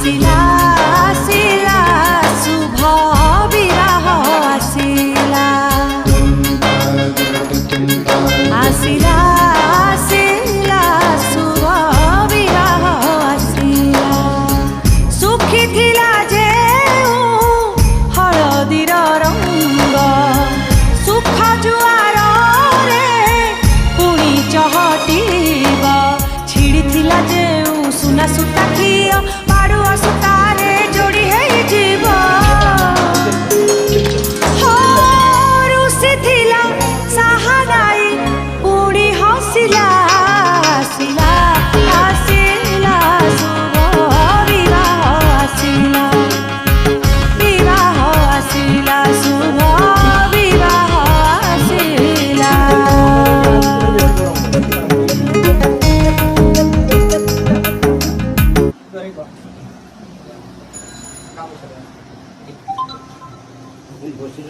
आसिला आसिला शुभ विवाह आसिला आसिला आसिला शुभ विवाह आसिला सुखी थिला जे हलदीर रंग सुख जुआर रे पुणी चहटिब छिड़ी थिला जे सुना सुता खियो पाड़ुआ सुतारे जोड़ी है जीव हो रुसी थिला साहनाई पुणी हसिला आसिला आसिला शुभ विवाह आसिला विवाह आसिला शुभ विवाह आसिला বসে